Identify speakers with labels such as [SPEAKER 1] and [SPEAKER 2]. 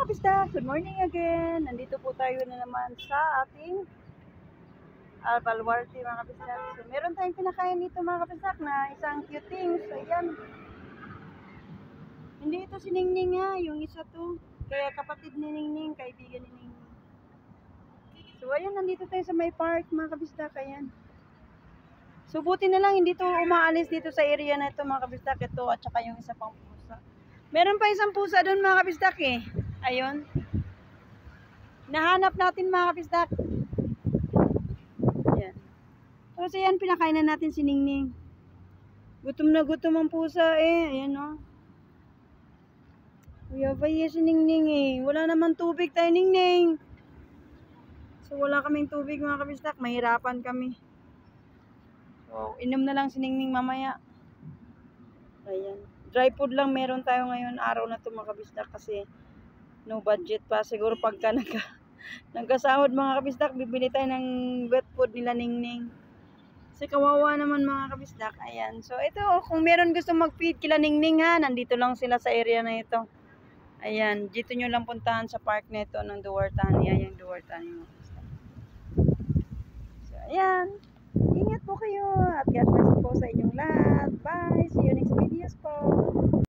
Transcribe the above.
[SPEAKER 1] kabisdak, good morning again. Nandito po tayo na naman sa ating Albalwarte mga kabisdak. So meron tayong pinakain dito mga kabisdak na isang cuting. So ayan. Hindi ito si Ningning ha, yung isa to. Kaya kapatid ni Ningning, kaibigan ni Ningning. So ayan, nandito tayo sa may park mga kabisdak. Ayan. So buti na lang hindi to umaalis dito sa area na ito mga kabisdak. Ito at saka yung isa pang pusa. Meron pa isang pusa doon mga kabisdak eh. Ayun. Nahanap natin mga kabisdak. Ayan. Tapos ayan, pinakain na natin si Ningning. Gutom na gutom ang pusa eh. Ayan o. Kuya Baye si Ningning eh. Wala naman tubig tayo Ningning. So wala kaming tubig mga kabisdak. Mahirapan kami. So inom na lang si Ningning mamaya. Ayan. Dry food lang meron tayo ngayon. Araw na ito mga kabisdak kasi no budget pa. Siguro pagka nagkasahod mga kabisdak, bibili tayo ng wet food nila Ningning. Kasi kawawa naman mga kabisdak. Ayan. So ito, kung meron gusto mag-feed kila Ningning ha, nandito lang sila sa area na ito. Ayan. Dito nyo lang puntahan sa park na ito ng Duartani. Ayan yung Duartani mga kabisdak. So ayan. Ingat po kayo at God bless po sa inyong lahat. Bye! See you next videos po.